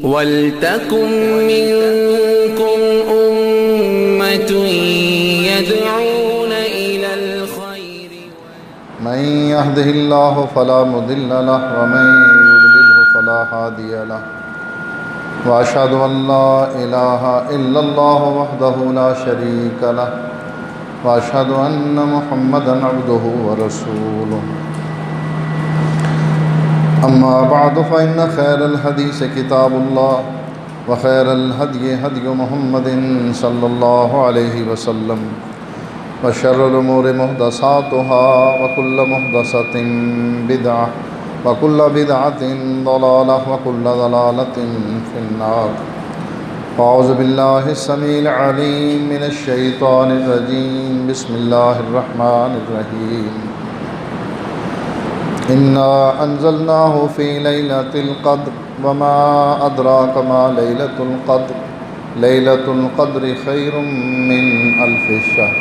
وَلْتَكُن مِّنكُمْ أُمَّةٌ يَدْعُونَ إِلَى الْخَيْرِ من يهده الله فلا مضل له ومن يضلله فلا هادي له وأشهد أن لا إله إلا الله وحده لا شريك له وأشهد أن محمدا عبده ورسوله أما بعد فإن خير الحديث كتاب الله وخير الهدي هدي محمد صلى الله عليه وسلم وشر الأمور محدثاتها وكل محدثة بدعة وكل بدعة ضلالة وكل ضلالة في النار. أعوذ بالله السميع العليم من الشيطان الرجيم. بسم الله الرحمن الرحيم. إنا أنزلناه في ليلة القدر وما أدراك ما ليلة القدر ليلة القدر خير من ألف شهر.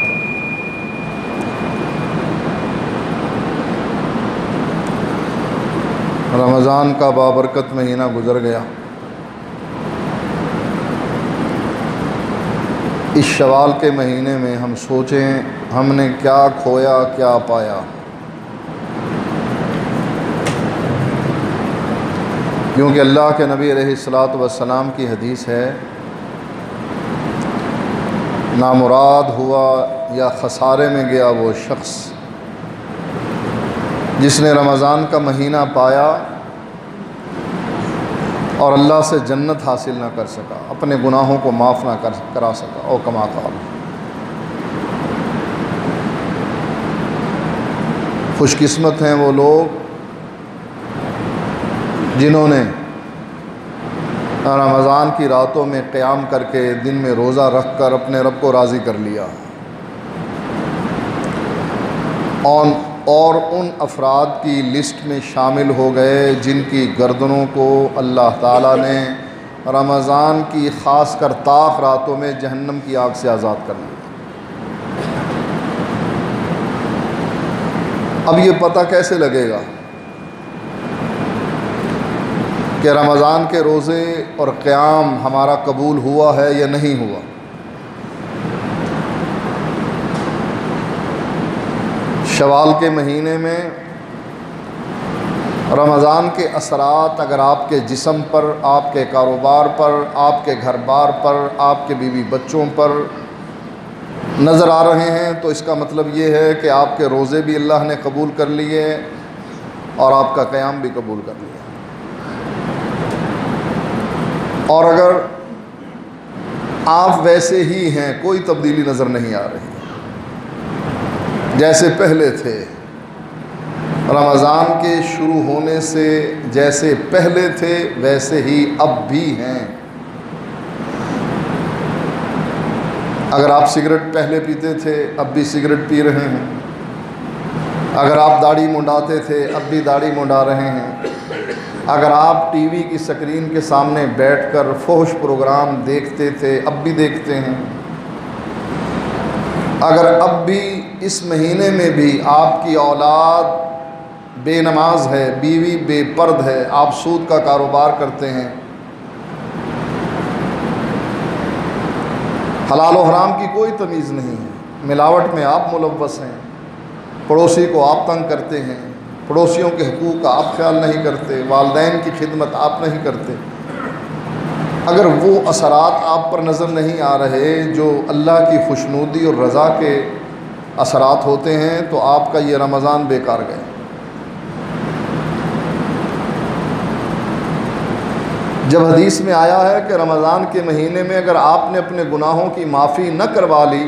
رمضان کا بابرکت مہینہ گزر گیا. اس شوال کے مہینے میں ہم سوچیں ہم نے کیا کھویا کیا پایا. کیونکہ اللہ کے نبی علیہ الصلاۃ والسلام کی حدیث ہے، نامراد ہوا یا خسارے میں گیا وہ شخص جس نے رمضان کا مہینہ پایا اور اللہ سے جنت حاصل نہ کر سکا، اپنے گناہوں کو معاف نہ کرا سکا. او کما قال. خوش قسمت ہیں وہ لوگ جنہوں نے رمضان کی راتوں میں قیام کر کے دن میں روزہ رکھ کر اپنے رب کو راضی کر لیا، اور ان افراد کی لسٹ میں شامل ہو گئے جن کی گردنوں کو اللہ تعالیٰ نے رمضان کی خاص کر طاق راتوں میں جہنم کی آگ سے آزاد کر لیا. اب یہ پتہ کیسے لگے گا کہ رمضان کے روزے اور قیام ہمارا قبول ہوا ہے یا نہیں ہوا؟ شوال کے مہینے میں رمضان کے اثرات اگر آپ کے جسم پر، آپ کے کاروبار پر، آپ کے گھر بار پر، آپ کے بیوی بچوں پر نظر آ رہے ہیں تو اس کا مطلب یہ ہے کہ آپ کے روزے بھی اللہ نے قبول کر لیے اور آپ کا قیام بھی قبول کر لیا. اور اگر آپ ویسے ہی ہیں، کوئی تبدیلی نظر نہیں آ رہی، جیسے پہلے تھے، رمضان کے شروع ہونے سے جیسے پہلے تھے ویسے ہی اب بھی ہیں. اگر آپ سگریٹ پہلے پیتے تھے اب بھی سگریٹ پی رہے ہیں. اگر آپ داڑھی منڈاتے تھے اب بھی داڑھی منڈا رہے ہیں. اگر آپ ٹی وی کی سکرین کے سامنے بیٹھ کر فحش پروگرام دیکھتے تھے اب بھی دیکھتے ہیں. اگر اب بھی اس مہینے میں بھی آپ کی اولاد بے نماز ہے، بیوی بے پرد ہے، آپ سود کا کاروبار کرتے ہیں، حلال و حرام کی کوئی تمیز نہیں ہے، ملاوٹ میں آپ ملوث ہیں، پڑوسی کو آپ تنگ کرتے ہیں، پڑوسیوں کے حقوق کا آپ خیال نہیں کرتے، والدین کی خدمت آپ نہیں کرتے، اگر وہ اثرات آپ پر نظر نہیں آ رہے جو اللہ کی خوشنودی اور رضا کے اثرات ہوتے ہیں تو آپ کا یہ رمضان بیکار گئے. جب حدیث میں آیا ہے کہ رمضان کے مہینے میں اگر آپ نے اپنے گناہوں کی معافی نہ کروا لی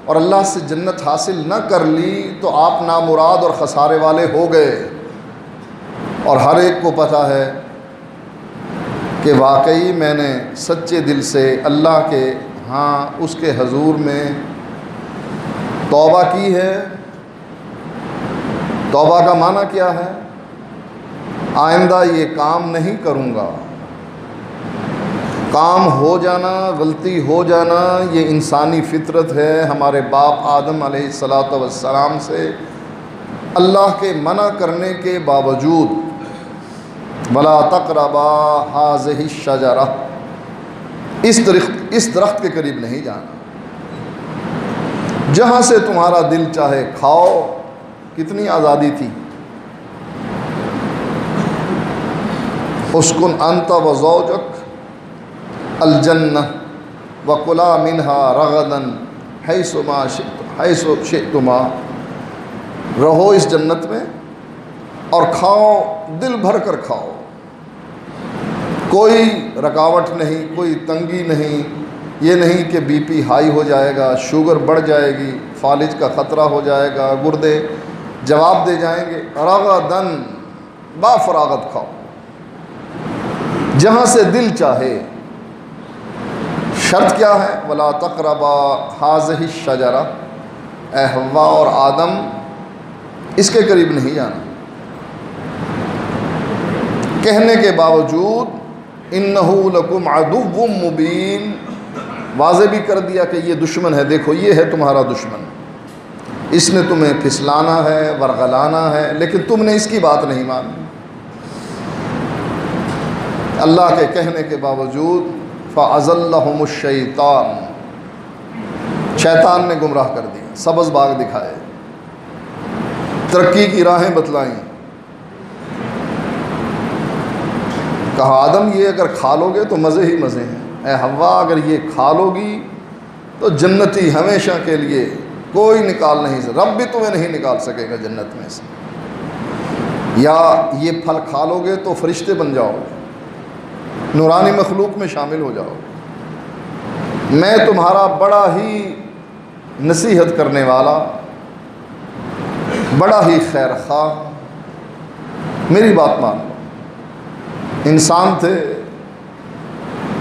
اور اللہ سے جنت حاصل نہ کر لی تو آپ نامراد اور خسارے والے ہو گئے. اور ہر ایک کو پتہ ہے کہ واقعی میں نے سچے دل سے اللہ کے اس کے حضور میں توبہ کی ہے. توبہ کا معنی کیا ہے؟ آئندہ یہ کام نہیں کروں گا. کام ہو جانا، غلطی ہو جانا یہ انسانی فطرت ہے. ہمارے باپ آدم علیہ السلام سے اللہ کے منع کرنے کے باوجود ولا تقربا هذه الشجرہ، اس درخت کے قریب نہیں جانا، جہاں سے تمہارا دل چاہے کھاؤ۔ کتنی آزادی تھی۔ اسکن انت وزوجک الجنہ وکلا منہا رغدا حیث شئتما، رہو اس جنت میں اور کھاؤ، دل بھر کر کھاؤ، کوئی رکاوٹ نہیں، کوئی تنگی نہیں، یہ نہیں کہ بی پی ہائی ہو جائے گا، شوگر بڑھ جائے گی، فالج کا خطرہ ہو جائے گا، گردے جواب دے جائیں گے۔ رغدن، با فراغت کھاؤ، جہاں سے دل چاہے۔ شرط کیا ہے؟ ولا تقربا هذه الشجرہ، اے حوا اور آدم اس کے قریب نہیں جانا۔ کہنے کے باوجود انہ لکم عدو مبین، واضح بھی کر دیا کہ یہ دشمن ہے، دیکھو یہ ہے تمہارا دشمن، اس نے تمہیں پھسلانا ہے، ورغلانا ہے، لیکن تم نے اس کی بات نہیں مانی۔ اللہ کے کہنے کے باوجود فَأَزَلَّهُمُ الشَّيْطَانُ، شیطان نے گمراہ کر دیا، سبز باغ دکھائے، ترقی کی راہیں بتلائیں، کہا آدم یہ اگر کھا لو گے تو مزے ہی مزے ہیں، اے حوا اگر یہ کھا لو گی تو جنتی ہمیشہ کے لیے، کوئی نکال نہیں سکے، رب بھی تمہیں نہیں نکال سکے گا جنت میں سے، یا یہ پھل کھا لو گے تو فرشتے بن جاؤ گے، نورانی مخلوق میں شامل ہو جاؤ گے، میں تمہارا بڑا ہی نصیحت کرنے والا، بڑا ہی خیر خواہ، میری بات مان لو۔ انسان تھے،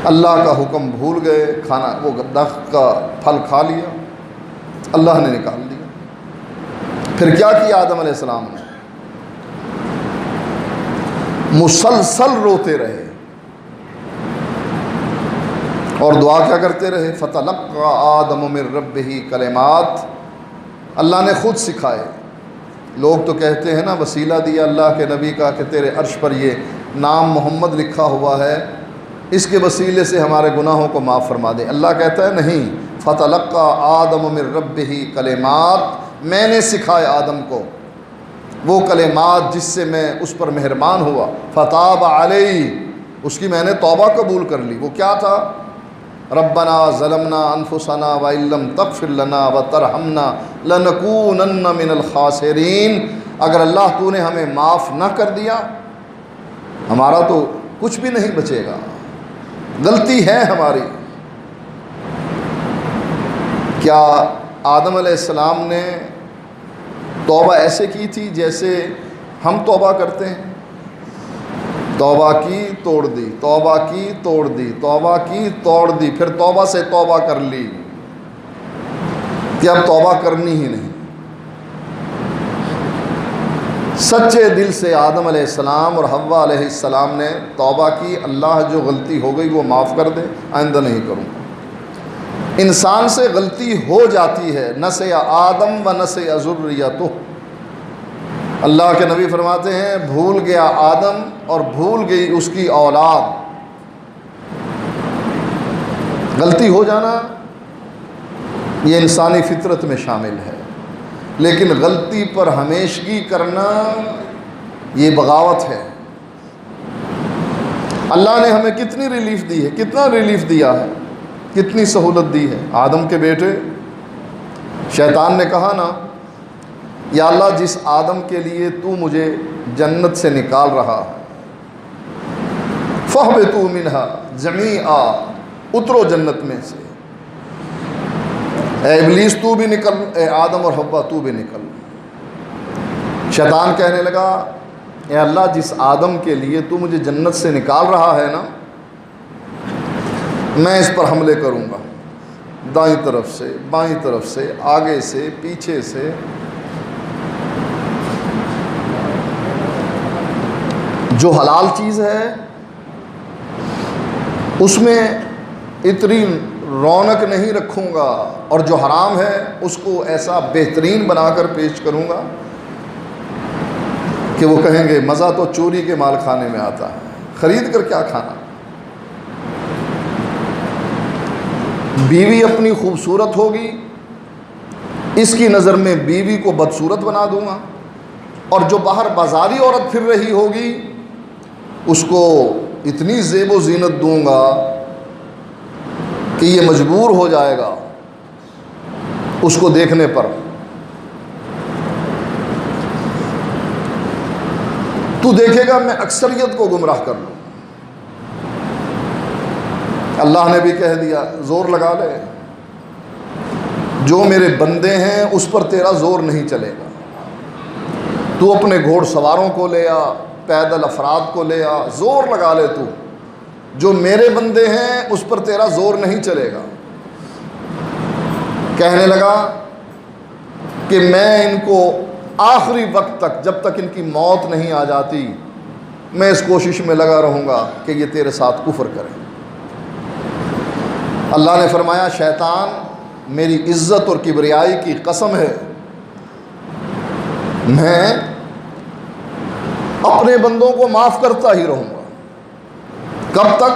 اللہ کا حکم بھول گئے، کھانا وہ درخت کا پھل کھا لیا، اللہ نے نکال دیا۔ پھر کیا کیا آدم علیہ السلام نے؟ مسلسل روتے رہے اور دعا کیا کرتے رہے؟ فَتَلَقَّى آدَمُ مِن رَبِّهِ کلمات، اللہ نے خود سکھائے۔ لوگ تو کہتے ہیں نا وسیلہ دیا اللہ کے نبی کا کہ تیرے عرش پر یہ نام محمد لکھا ہوا ہے، اس کے وسیلے سے ہمارے گناہوں کو معاف فرما دے۔ اللہ کہتا ہے نہیں، فَتَلَقَّى آدَمُ مِن رَبِّهِ کلمات، میں نے سکھائے آدم کو وہ کلمات جس سے میں اس پر مہربان ہوا۔ فَتَابَ عَلَيْهِ، اس کی میں نے توبہ قبول کر لی۔ وہ کیا تھا؟ ربنا ظلمنا انفسنا وان لم تغفر لنا وترحمنا لنکونن من الخاسرین، اگر اللہ تو نے ہمیں معاف نہ کر دیا ہمارا تو کچھ بھی نہیں بچے گا، غلطی ہے ہماری۔ کیا آدم علیہ السلام نے توبہ ایسے کی تھی جیسے ہم توبہ کرتے ہیں؟ توبہ کی توڑ دی، توبہ کی توڑ دی، توبہ کی توڑ دی، پھر توبہ سے توبہ کر لی کہ اب توبہ کرنی ہی نہیں۔ سچے دل سے آدم علیہ السلام اور حوا علیہ السلام نے توبہ کی، اللہ جو غلطی ہو گئی وہ معاف کر دے، آئندہ نہیں کروں گا۔ انسان سے غلطی ہو جاتی ہے، نسیَ آدم و نسیَ ذریتہ، اللہ کے نبی فرماتے ہیں بھول گیا آدم اور بھول گئی اس کی اولاد۔ غلطی ہو جانا یہ انسانی فطرت میں شامل ہے، لیکن غلطی پر ہمیشگی کرنا یہ بغاوت ہے۔ اللہ نے ہمیں کتنی ریلیف دی ہے، کتنا ریلیف دیا ہے، کتنی سہولت دی ہے۔ آدم کے بیٹے شیطان نے کہا نا، یا اللہ جس آدم کے لیے تو مجھے جنت سے نکال رہا ہے، فَاهْبِطُوا مِنْهَا جَمِيعًا، اترو جنت میں سے، اے ابلیس تو بھی نکل، اے آدم اور حوا تو بھی نکل۔ شیطان کہنے لگا اے اللہ جس آدم کے لیے تو مجھے جنت سے نکال رہا ہے نا، میں اس پر حملے کروں گا، دائیں طرف سے، بائیں طرف سے، آگے سے، پیچھے سے۔ جو حلال چیز ہے اس میں اتنی رونق نہیں رکھوں گا، اور جو حرام ہے اس کو ایسا بہترین بنا کر پیش کروں گا کہ وہ کہیں گے مزہ تو چوری کے مال کھانے میں آتا ہے، خرید کر کیا کھانا۔ بیوی اپنی خوبصورت ہوگی، اس کی نظر میں بیوی کو بدصورت بنا دوں گا، اور جو باہر بازاری عورت پھر رہی ہوگی اس کو اتنی زیب و زینت دوں گا کہ یہ مجبور ہو جائے گا اس کو دیکھنے پر۔ تو دیکھے گا میں اکثریت کو گمراہ کر لوں۔ اللہ نے بھی کہہ دیا زور لگا لے، جو میرے بندے ہیں اس پر تیرا زور نہیں چلے گا۔ تو اپنے گھوڑ سواروں کو لے آ، پیدل افراد کو لے آ، زور لگا لے، تو جو میرے بندے ہیں اس پر تیرا زور نہیں چلے گا۔ کہنے لگا کہ میں ان کو آخری وقت تک، جب تک ان کی موت نہیں آ جاتی، میں اس کوشش میں لگا رہوں گا کہ یہ تیرے ساتھ کفر کریں۔ اللہ نے فرمایا شیطان میری عزت اور کبریائی کی قسم ہے، میں اپنے بندوں کو معاف کرتا ہی رہوں گا۔ کب تک؟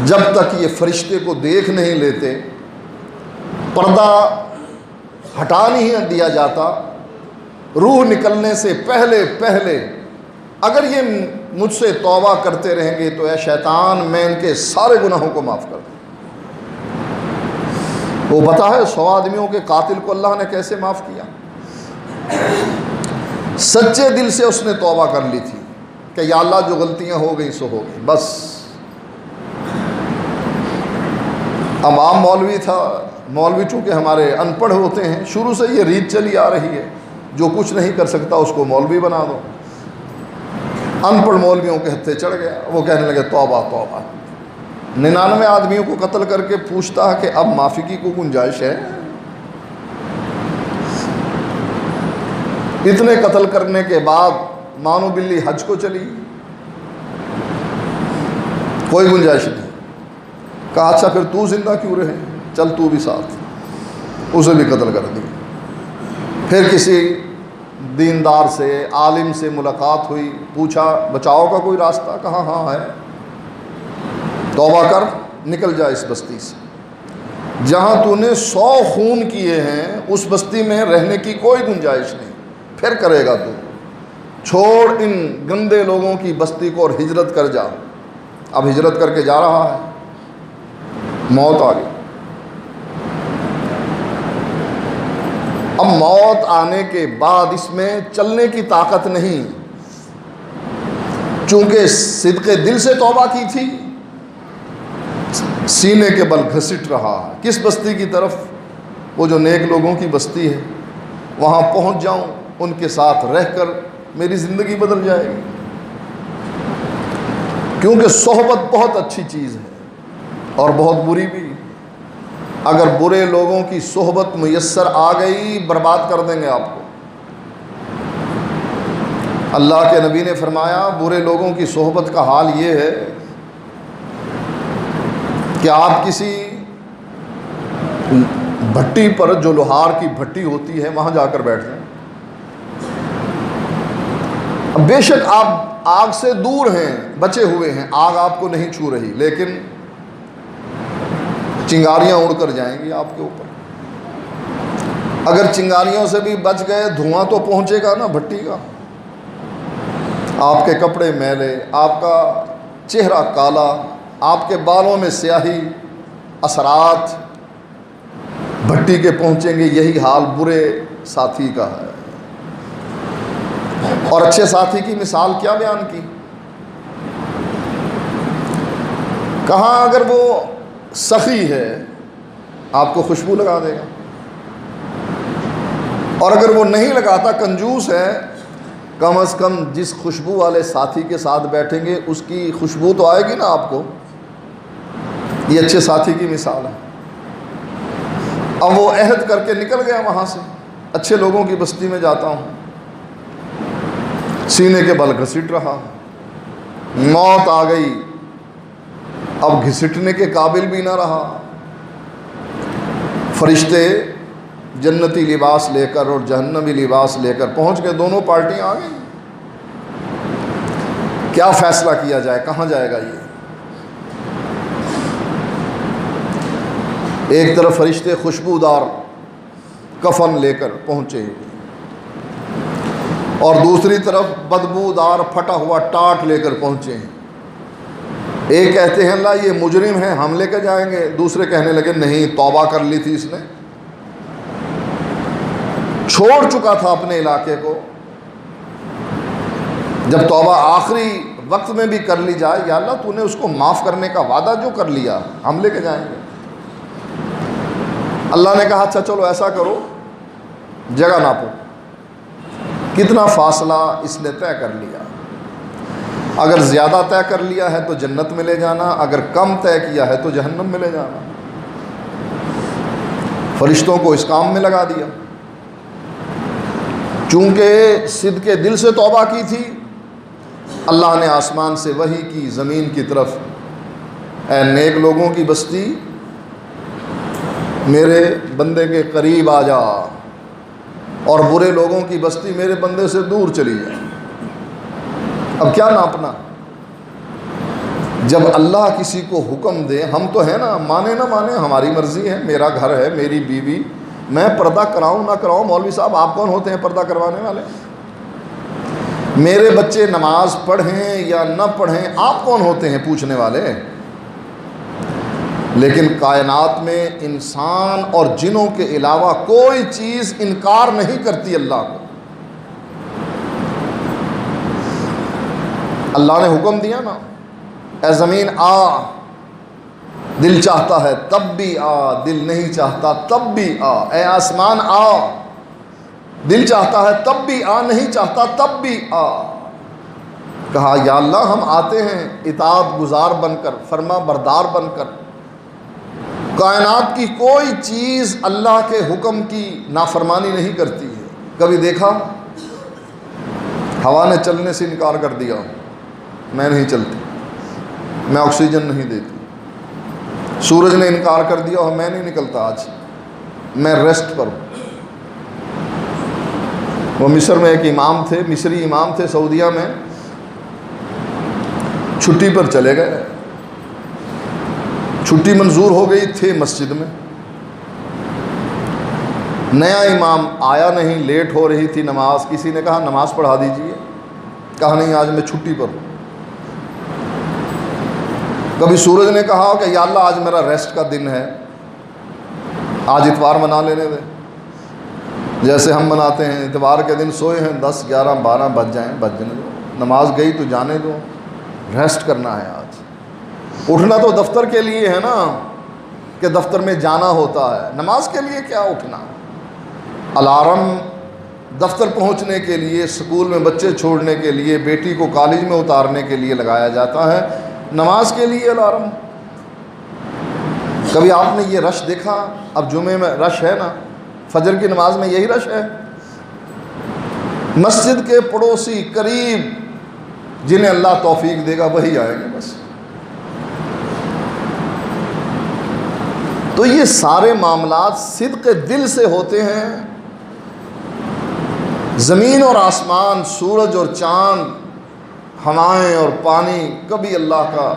جب تک یہ فرشتے کو دیکھ نہیں لیتے، پردہ ہٹا نہیں دیا جاتا، روح نکلنے سے پہلے پہلے اگر یہ مجھ سے توبہ کرتے رہیں گے تو اے شیطان میں ان کے سارے گناہوں کو معاف کر دوں۔ وہ پتہ ہے 100 آدمیوں کے قاتل کو اللہ نے کیسے معاف کیا؟ سچے دل سے اس نے توبہ کر لی تھی کہ یا اللہ جو غلطیاں ہو گئی سو ہو گئی بس۔ اب عام مولوی تھا، مولوی چونکہ ہمارے ان پڑھ ہوتے ہیں، شروع سے یہ ریت چلی آ رہی ہے، جو کچھ نہیں کر سکتا اس کو مولوی بنا دو۔ ان پڑھ مولویوں کے ہتھے چڑھ گیا، وہ کہنے لگے توبہ توبہ۔ 99 آدمیوں کو قتل کر کے پوچھتا ہے کہ اب معافی کی کوئی گنجائش ہے؟ اتنے قتل کرنے کے بعد مانو بلی حج کو چلی، کوئی گنجائش نہیں۔ کہا اچھا پھر تو زندہ کیوں رہے، چل تو بھی ساتھ، اسے بھی قتل کر دی۔ پھر کسی دیندار سے عالم سے ملاقات ہوئی، پوچھا بچاؤ کا کوئی راستہ؟ کہا ہاں ہے، توبہ کر نکل جا اس بستی سے، جہاں تو نے 100 خون کیے ہیں اس بستی میں رہنے کی کوئی گنجائش نہیں، پھر کرے گا تو، چھوڑ ان گندے لوگوں کی بستی کو اور ہجرت کر جا۔ اب ہجرت کر کے جا رہا ہے، موت آ گئی۔ اب موت آنے کے بعد اس میں چلنے کی طاقت نہیں، چونکہ صدق دل سے توبہ کی تھی، سینے کے بل گھسٹ رہا ہے۔ کس بستی کی طرف؟ وہ جو نیک لوگوں کی بستی ہے، وہاں پہنچ جاؤں، ان کے ساتھ رہ کر میری زندگی بدل جائے گی۔ کیونکہ صحبت بہت اچھی چیز ہے اور بہت بری بھی۔ اگر برے لوگوں کی صحبت میسر آ گئی برباد کر دیں گے آپ کو۔ اللہ کے نبی نے فرمایا برے لوگوں کی صحبت کا حال یہ ہے کہ آپ کسی بھٹی پر، جو لوہار کی بھٹی ہوتی ہے، وہاں جا کر بیٹھ جائیں۔ بے شک آپ آگ سے دور ہیں، بچے ہوئے ہیں، آگ آپ کو نہیں چھو رہی، لیکن چنگاریاں اڑ کر جائیں گی آپ کے اوپر۔ اگر چنگاریوں سے بھی بچ گئے، دھواں تو پہنچے گا نا بھٹی کا۔ آپ کے کپڑے میلے، آپ کا چہرہ کالا، آپ کے بالوں میں سیاہی، اثرات بھٹی کے پہنچیں گے۔ یہی حال برے ساتھی کا ہے۔ اور اچھے ساتھی کی مثال کیا بیان کی؟ کہاں اگر وہ سخی ہے آپ کو خوشبو لگا دے گا، اور اگر وہ نہیں لگاتا، کنجوس ہے، کم از کم جس خوشبو والے ساتھی کے ساتھ بیٹھیں گے اس کی خوشبو تو آئے گی نا آپ کو۔ یہ اچھے ساتھی کی مثال ہے۔ اب وہ عہد کر کے نکل گیا وہاں سے، اچھے لوگوں کی بستی میں جاتا ہوں، سینے کے بل گھسٹ رہا، موت آ گئی، اب گھسٹنے کے قابل بھی نہ رہا۔ فرشتے جنتی لباس لے کر اور جہنمی لباس لے کر پہنچ گئے، دونوں پارٹیاں آ گئیں۔ کیا فیصلہ کیا جائے، کہاں جائے گا یہ؟ ایک طرف فرشتے خوشبودار کفن لے کر پہنچے اور دوسری طرف بدبودار پھٹا ہوا ٹاٹ لے کر پہنچے ہیں۔ ایک کہتے ہیں اللہ یہ مجرم ہے، ہم لے کے جائیں گے، دوسرے کہنے لگے نہیں، توبہ کر لی تھی اس نے، چھوڑ چکا تھا اپنے علاقے کو، جب توبہ آخری وقت میں بھی کر لی جائے، یا اللہ تو نے اس کو معاف کرنے کا وعدہ جو کر لیا، ہم لے کے جائیں گے۔ اللہ نے کہا اچھا چلو ایسا کرو، جگہ ناپو، کتنا فاصلہ اس نے طے کر لیا، اگر زیادہ طے کر لیا ہے تو جنت میں لے جانا، اگر کم طے کیا ہے تو جہنم میں لے جانا۔ فرشتوں کو اس کام میں لگا دیا، چونکہ صدق دل سے توبہ کی تھی، اللہ نے آسمان سے وحی کی زمین کی طرف، اے نیک لوگوں کی بستی میرے بندے کے قریب آ جا، اور برے لوگوں کی بستی میرے بندے سے دور چلی جائے۔ اب کیا ناپنا؟ جب اللہ کسی کو حکم دے، ہم تو ہے نا، مانے نہ مانے ہماری مرضی ہے، میرا گھر ہے، میری بیوی، میں پردہ کراؤں نہ کراؤں، مولوی صاحب آپ کون ہوتے ہیں پردہ کروانے والے؟ میرے بچے نماز پڑھیں یا نہ پڑھیں آپ کون ہوتے ہیں پوچھنے والے؟ لیکن کائنات میں انسان اور جنوں کے علاوہ کوئی چیز انکار نہیں کرتی اللہ کو۔ اللہ نے حکم دیا نا، اے زمین آ، دل چاہتا ہے تب بھی آ، دل نہیں چاہتا تب بھی آ، اے آسمان آ، دل چاہتا ہے تب بھی آ، نہیں چاہتا تب بھی آ۔ کہا یا اللہ ہم آتے ہیں اطاعت گزار بن کر، فرما بردار بن کر۔ کائنات کی کوئی چیز اللہ کے حکم کی نافرمانی نہیں کرتی ہے۔ کبھی دیکھا ہوا نے چلنے سے انکار کر دیا، میں نہیں چلتی، میں آکسیجن نہیں دیتی، سورج نے انکار کر دیا اور میں نہیں نکلتا، آج میں ریسٹ پر ہوں۔ وہ مصر میں ایک امام تھے، مصری امام تھے، سعودیہ میں چھٹی پر چلے گئے، چھٹی منظور ہو گئی، تھے مسجد میں، نیا امام آیا نہیں، لیٹ ہو رہی تھی نماز، کسی نے کہا نماز پڑھا دیجئے، کہا نہیں آج میں چھٹی پر ہوں۔ کبھی سورج نے کہا کہ یا اللہ آج میرا ریسٹ کا دن ہے، آج اتوار منا لینے دے، جیسے ہم مناتے ہیں اتوار کے دن سوئے ہیں 10 11 12 بج جائیں، بج جانے دو، نماز گئی تو جانے دو، ریسٹ کرنا ہے آج۔ اٹھنا تو دفتر کے لیے ہے نا، کہ دفتر میں جانا ہوتا ہے، نماز کے لیے کیا اٹھنا؟ الارم دفتر پہنچنے کے لیے، سکول میں بچے چھوڑنے کے لیے، بیٹی کو کالج میں اتارنے کے لیے لگایا جاتا ہے، نماز کے لیے الارم۔ کبھی آپ نے یہ رش دیکھا؟ اب جمعے میں رش ہے نا، فجر کی نماز میں یہی رش ہے، مسجد کے پڑوسی قریب جنہیں اللہ توفیق دے گا وہی آئیں گے بس۔ تو یہ سارے معاملات صدق دل سے ہوتے ہیں۔ زمین اور آسمان، سورج اور چاند، ہوائیں اور پانی کبھی اللہ کا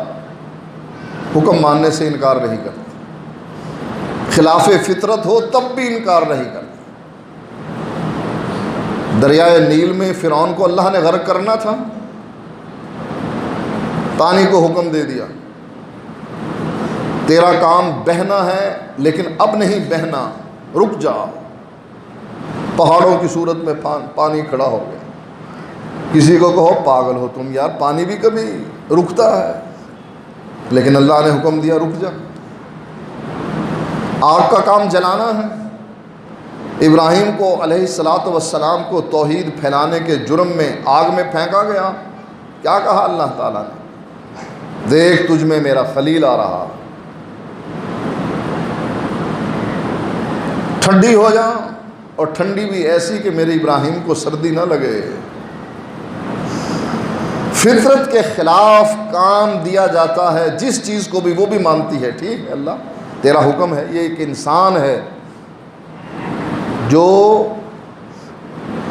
حکم ماننے سے انکار نہیں کرتے، خلاف فطرت ہو تب بھی انکار نہیں کرتے۔ دریائے نیل میں فرعون کو اللہ نے غرق کرنا تھا، پانی کو حکم دے دیا، تیرا کام بہنا ہے لیکن اب نہیں بہنا، رک جا۔ پہاڑوں کی صورت میں پانی کھڑا ہو گیا۔ کسی کو کہو پاگل ہو تم یار، پانی بھی کبھی رکتا ہے، لیکن اللہ نے حکم دیا رک جا۔ آگ کا کام جلانا ہے، ابراہیم کو علیہ الصلاۃ والسلام کو توحید پھیلانے کے جرم میں آگ میں پھینکا گیا، کیا کہا اللہ تعالیٰ نے؟ دیکھ تجھ میں میرا خلیل آ رہا، ٹھنڈی ہو جا، اور ٹھنڈی بھی ایسی کہ میرے ابراہیم کو سردی نہ لگے۔ فطرت کے خلاف کام دیا جاتا ہے، جس چیز کو بھی وہ بھی مانتی ہے، ٹھیک ہے اللہ تیرا حکم ہے۔ یہ ایک انسان ہے جو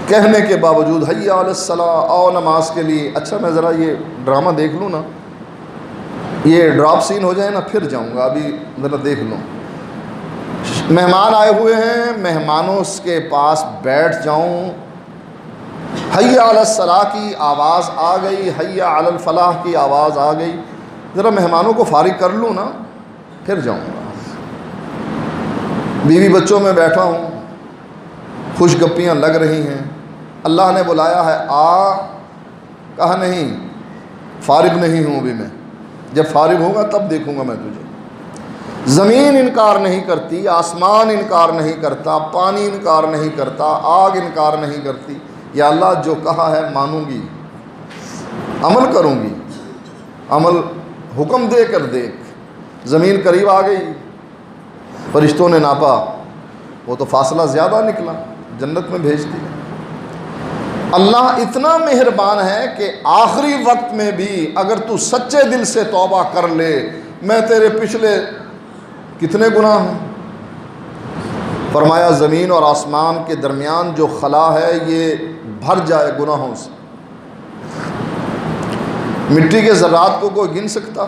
کہنے کے باوجود حی علی الصلاۃ، آؤ نماز کے لیے، اچھا میں ذرا یہ ڈرامہ دیکھ لوں نا، یہ ڈراپ سین ہو جائے نا پھر جاؤں گا، ابھی ذرا دیکھ لوں، مہمان آئے ہوئے ہیں، مہمانوں کے پاس بیٹھ جاؤں، حی علی الصلاۃ کی آواز آ گئی، حی علی الفلاح کی آواز آ گئی، ذرا مہمانوں کو فارغ کر لوں نا پھر جاؤں گا، بیوی بچوں میں بیٹھا ہوں، خوش گپیاں لگ رہی ہیں، اللہ نے بلایا ہے آ، کہا نہیں فارغ نہیں ہوں ابھی میں، جب فارغ ہوگا تب دیکھوں گا میں تجھے۔ زمین انکار نہیں کرتی، آسمان انکار نہیں کرتا، پانی انکار نہیں کرتا، آگ انکار نہیں کرتی، یا اللہ جو کہا ہے مانوں گی، عمل کروں گی، عمل حکم دے کر دیکھ۔ زمین قریب آ گئی، فرشتوں نے ناپا، وہ تو فاصلہ زیادہ نکلا، جنت میں بھیج دیا۔ اللہ اتنا مہربان ہے کہ آخری وقت میں بھی اگر تو سچے دل سے توبہ کر لے، میں تیرے پچھلے کتنے گناہ ہیں، فرمایا زمین اور آسمان کے درمیان جو خلا ہے یہ بھر جائے گناہوں سے، مٹی کے ذرات کو کوئی گن سکتا؟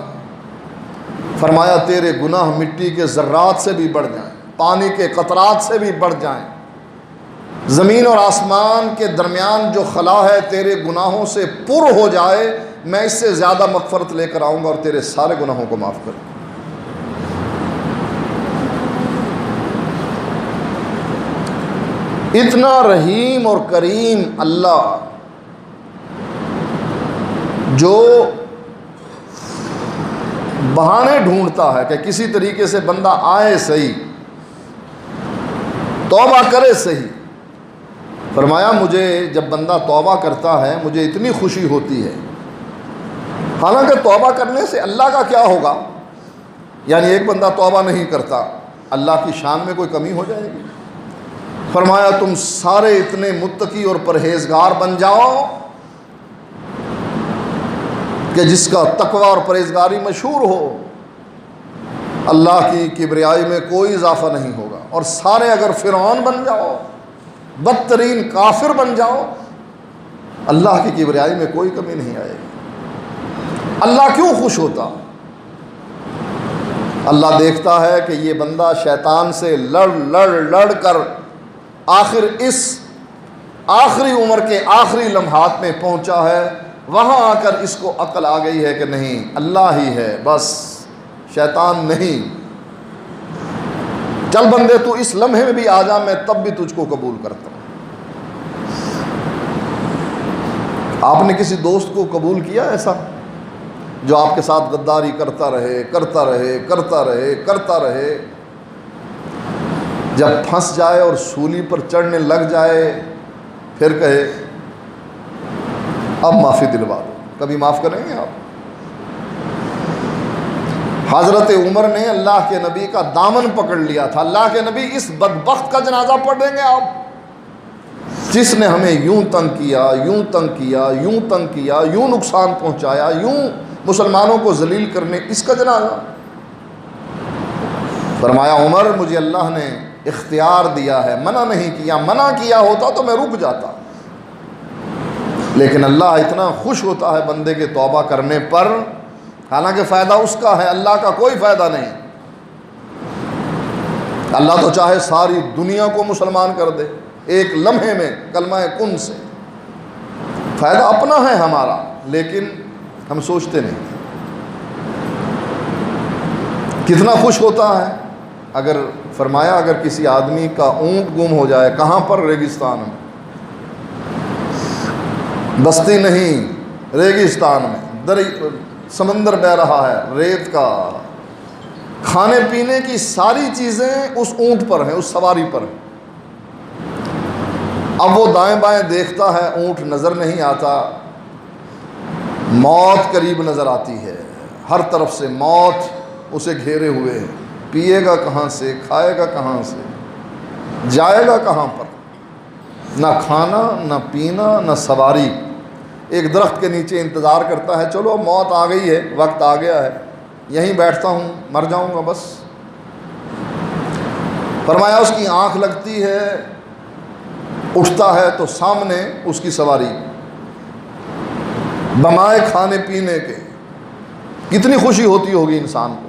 فرمایا تیرے گناہ مٹی کے ذرات سے بھی بڑھ جائیں، پانی کے قطرات سے بھی بڑھ جائیں، زمین اور آسمان کے درمیان جو خلا ہے تیرے گناہوں سے پر ہو جائے، میں اس سے زیادہ مغفرت لے کر آؤں گا اور تیرے سارے گناہوں کو معاف کروں گا۔ اتنا رحیم اور کریم اللہ، جو بہانے ڈھونڈتا ہے کہ کسی طریقے سے بندہ آئے صحیح، توبہ کرے صحیح۔ فرمایا مجھے جب بندہ توبہ کرتا ہے مجھے اتنی خوشی ہوتی ہے، حالانکہ توبہ کرنے سے اللہ کا کیا ہوگا، یعنی ایک بندہ توبہ نہیں کرتا، اللہ کی شان میں کوئی کمی ہو جائے گی؟ فرمایا تم سارے اتنے متقی اور پرہیزگار بن جاؤ کہ جس کا تقوی اور پرہیزگاری مشہور ہو، اللہ کی کبریائی میں کوئی اضافہ نہیں ہوگا، اور سارے اگر فرعون بن جاؤ، بدترین کافر بن جاؤ، اللہ کی کبریائی میں کوئی کمی نہیں آئے گی۔ اللہ کیوں خوش ہوتا؟ اللہ دیکھتا ہے کہ یہ بندہ شیطان سے لڑ کر آخر اس آخری عمر کے آخری لمحات میں پہنچا ہے، وہاں آ کر اس کو عقل آ گئی ہے کہ نہیں اللہ ہی ہے، بس شیطان نہیں، چل بندے تو اس لمحے میں بھی آ جا، میں تب بھی تجھ کو قبول کرتا ہوں۔ آپ نے کسی دوست کو قبول کیا ایسا جو آپ کے ساتھ غداری کرتا رہے کرتا رہے کرتا رہے کرتا رہے، جب پھنس جائے اور سولی پر چڑھنے لگ جائے پھر کہے اب معافی دلوا دو؟ کبھی معاف کریں گے آپ؟ حضرت عمر نے اللہ کے نبی کا دامن پکڑ لیا تھا، اللہ کے نبی اس بدبخت کا جنازہ پڑھ دیں گے آپ، جس نے ہمیں یوں تنگ کیا، یوں تنگ کیا، یوں تنگ کیا، یوں نقصان پہنچایا، یوں مسلمانوں کو ذلیل کرنے، اس کا جنازہ؟ فرمایا عمر مجھے اللہ نے اختیار دیا ہے، منع نہیں کیا، منع کیا ہوتا تو میں رک جاتا، لیکن اللہ اتنا خوش ہوتا ہے بندے کے توبہ کرنے پر، حالانکہ فائدہ اس کا ہے، اللہ کا کوئی فائدہ نہیں۔ اللہ تو چاہے ساری دنیا کو مسلمان کر دے ایک لمحے میں کلمہ کن سے، فائدہ اپنا ہے ہمارا، لیکن ہم سوچتے نہیں۔ کتنا خوش ہوتا ہے اگر فرمایا اگر کسی آدمی کا اونٹ گم ہو جائے، کہاں پر؟ ریگستان میں، بستی نہیں، ریگستان میں، سمندر بہ رہا ہے ریت کا، کھانے پینے کی ساری چیزیں اس اونٹ پر ہیں، اس سواری پر ہیں، اب وہ دائیں بائیں دیکھتا ہے، اونٹ نظر نہیں آتا، موت قریب نظر آتی ہے، ہر طرف سے موت اسے گھیرے ہوئے ہے، پیے گا کہاں سے، کھائے گا کہاں سے، جائے گا کہاں پر؟ نہ کھانا نہ پینا نہ سواری، ایک درخت کے نیچے انتظار کرتا ہے، چلو موت آ گئی ہے، وقت آ گیا ہے، یہیں بیٹھتا ہوں، مر جاؤں گا بس۔ فرمایا اس کی آنکھ لگتی ہے، اٹھتا ہے تو سامنے اس کی سواری، بمائے کھانے پینے کے، کتنی خوشی ہوتی ہوگی انسان کو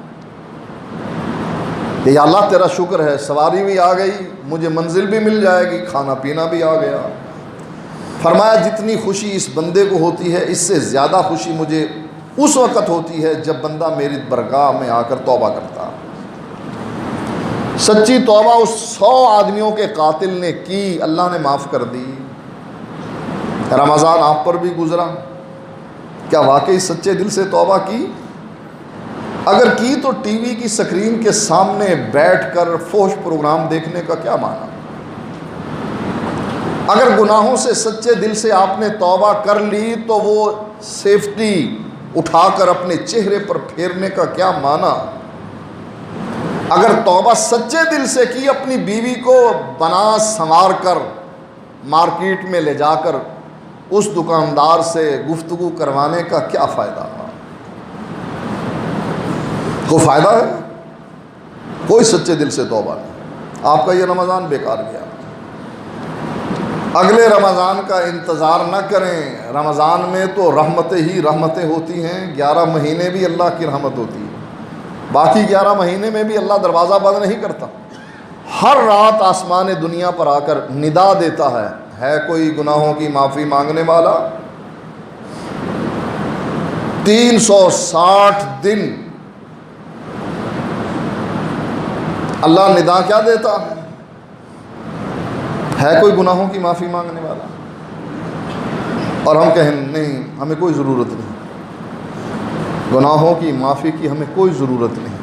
کہ یا اللہ تیرا شکر ہے، سواری بھی آ گئی، مجھے منزل بھی مل جائے گی، کھانا پینا بھی آ گیا۔ فرمایا جتنی خوشی اس بندے کو ہوتی ہے، اس سے زیادہ خوشی مجھے اس وقت ہوتی ہے جب بندہ میری برگاہ میں آ کر توبہ کرتا۔ سچی توبہ اس 100 آدمیوں کے قاتل نے کی، اللہ نے معاف کر دی۔ رمضان آپ پر بھی گزرا، کیا واقعی سچے دل سے توبہ کی؟ اگر کی تو ٹی وی کی سکرین کے سامنے بیٹھ کر فحش پروگرام دیکھنے کا کیا معنی؟ اگر گناہوں سے سچے دل سے آپ نے توبہ کر لی تو وہ سیفٹی اٹھا کر اپنے چہرے پر پھیرنے کا کیا معنی؟ اگر توبہ سچے دل سے کی، اپنی بیوی کو بنا سنوار کر مارکیٹ میں لے جا کر اس دکاندار سے گفتگو کروانے کا کیا فائدہ؟ کوئی فائدہ ہے؟ کوئی سچے دل سے توبہ نہیں۔ آپ کا یہ رمضان بیکار گیا۔ اگلے رمضان کا انتظار نہ کریں، رمضان میں تو رحمتیں ہی رحمتیں ہوتی ہیں، 11 مہینے بھی اللہ کی رحمت ہوتی ہے، باقی 11 مہینے میں بھی اللہ دروازہ بند نہیں کرتا۔ ہر رات آسمان دنیا پر آ کر ندا دیتا ہے کوئی گناہوں کی معافی مانگنے والا؟ 360 دن اللہ ندا کیا دیتا ہے کوئی گناہوں کی معافی مانگنے والا؟ اور ہم کہیں نہیں، ہمیں کوئی ضرورت نہیں، گناہوں کی معافی کی ہمیں کوئی ضرورت نہیں۔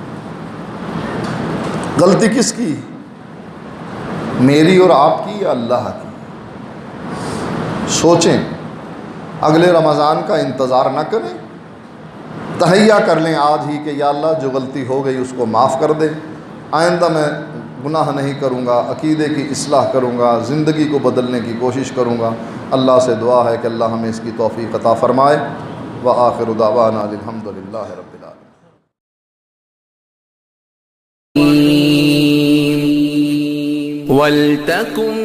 غلطی کس کی؟ میری اور آپ کی یا اللہ کی؟ سوچیں، اگلے رمضان کا انتظار نہ کریں، تہیہ کر لیں آج ہی کہ یا اللہ جو غلطی ہو گئی اس کو معاف کر دے، آئندہ میں گناہ نہیں کروں گا، عقیدے کی اصلاح کروں گا، زندگی کو بدلنے کی کوشش کروں گا۔ اللہ سے دعا ہے کہ اللہ ہمیں اس کی توفیق عطا فرمائے۔ وآخر دعوانا الحمد للہ رب العالمین۔ وَلْتَكُنْ